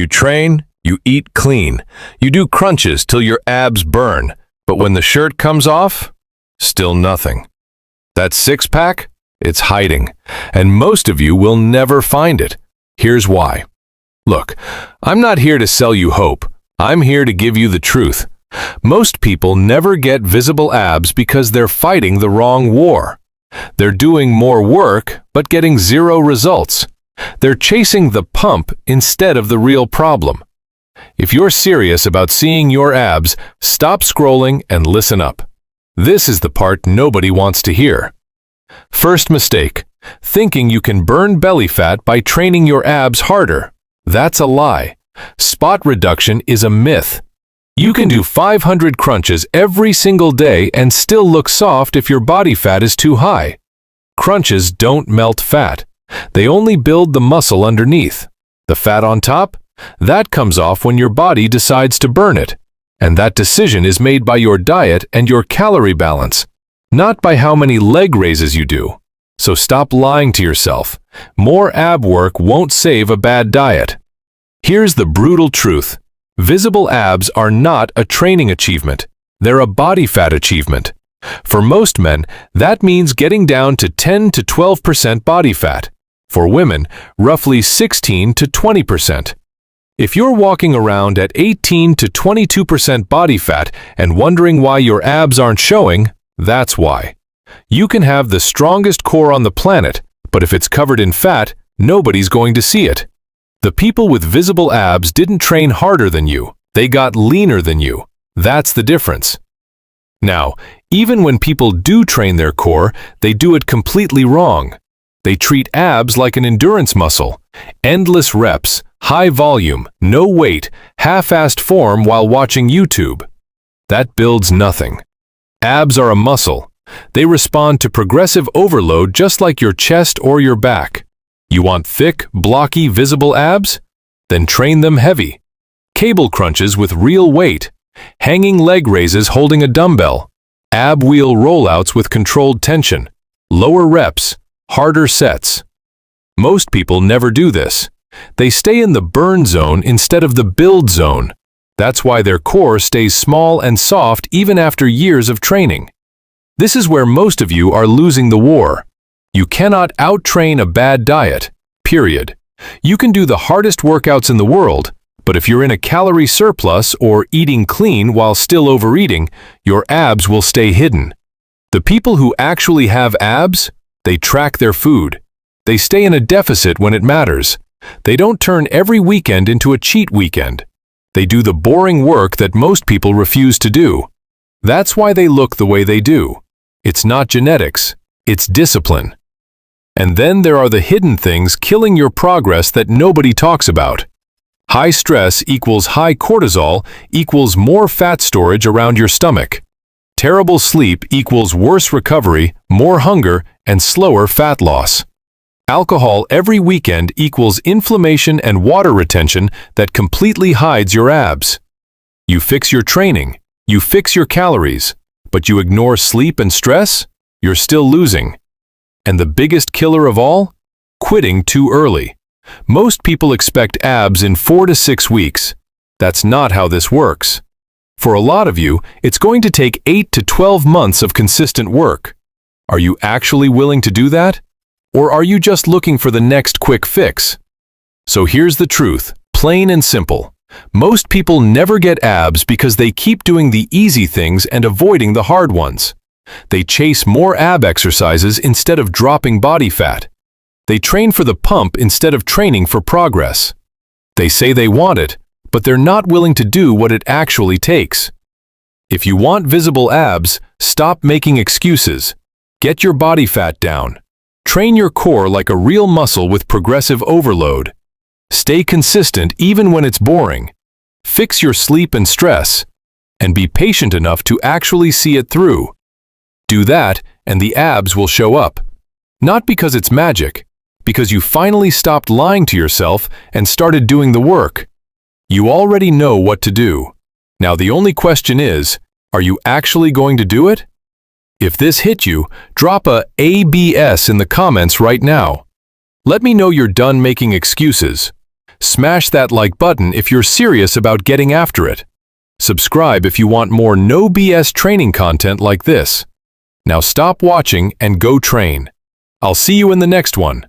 You train, you eat clean, you do crunches till your abs burn, but when the shirt comes off, still nothing. That six-pack? It's hiding, and most of you will never find it. Here's why. Look, I'm not here to sell you hope. I'm here to give you the truth. Most people never get visible abs because they're fighting the wrong war. They're doing more work, but getting zero results. They're chasing the pump instead of the real problem. If you're serious about seeing your abs, stop scrolling and listen up. This is the part nobody wants to hear. First mistake, thinking you can burn belly fat by training your abs harder. That's a lie. Spot reduction is a myth. You can do 500 crunches every single day and still look soft if your body fat is too high. Crunches don't melt fat. They only build the muscle underneath. The fat on top? That comes off when your body decides to burn it. And that decision is made by your diet and your calorie balance, not by how many leg raises you do. So stop lying to yourself. More ab work won't save a bad diet. Here's the brutal truth. Visible abs are not a training achievement. They're a body fat achievement. For most men, that means getting down to 10 to 12% body fat. For women, roughly 16 to 20%. If you're walking around at 18 to 22% body fat and wondering why your abs aren't showing, that's why. You can have the strongest core on the planet, but if it's covered in fat, nobody's going to see it. The people with visible abs didn't train harder than you. They got leaner than you. That's the difference. Now, even when people do train their core, they do it completely wrong. They treat abs like an endurance muscle. Endless reps, high volume, no weight, half-assed form while watching YouTube. That builds nothing. Abs are a muscle. They respond to progressive overload just like your chest or your back. You want thick, blocky, visible abs? Then train them heavy. Cable crunches with real weight. Hanging leg raises holding a dumbbell. Ab wheel rollouts with controlled tension. Lower reps, harder sets. Most people never do this. They stay in the burn zone instead of the build zone. That's why their core stays small and soft even after years of training. This is where most of you are losing the war. You cannot out-train a bad diet, period. You can do the hardest workouts in the world, but if you're in a calorie surplus or eating clean while still overeating, your abs will stay hidden. The people who actually have abs, they track their food. They stay in a deficit when it matters. They don't turn every weekend into a cheat weekend. They do the boring work that most people refuse to do. That's why they look the way they do. It's not genetics, it's discipline. And then there are the hidden things killing your progress that nobody talks about. High stress equals high cortisol equals more fat storage around your stomach. Terrible sleep equals worse recovery, more hunger, and slower fat loss. Alcohol every weekend equals inflammation and water retention that completely hides your abs. You fix your training, you fix your calories, but you ignore sleep and stress, you're still losing. And the biggest killer of all? Quitting too early. Most people expect abs in 4 to 6 weeks. That's not how this works. For a lot of you, it's going to take 8 to 12 months of consistent work. Are you actually willing to do that? Or are you just looking for the next quick fix? So here's the truth, plain and simple. Most people never get abs because they keep doing the easy things and avoiding the hard ones. They chase more ab exercises instead of dropping body fat. They train for the pump instead of training for progress. They say they want it, but they're not willing to do what it actually takes. If you want visible abs, stop making excuses. Get your body fat down. Train your core like a real muscle with progressive overload. Stay consistent even when it's boring. Fix your sleep and stress. And be patient enough to actually see it through. Do that, and the abs will show up. Not because it's magic, because you finally stopped lying to yourself and started doing the work. You already know what to do. Now the only question is, are you actually going to do it? If this hit you, drop a ABS in the comments right now. Let me know you're done making excuses. Smash that like button if you're serious about getting after it. Subscribe if you want more no BS training content like this. Now stop watching and go train. I'll see you in the next one.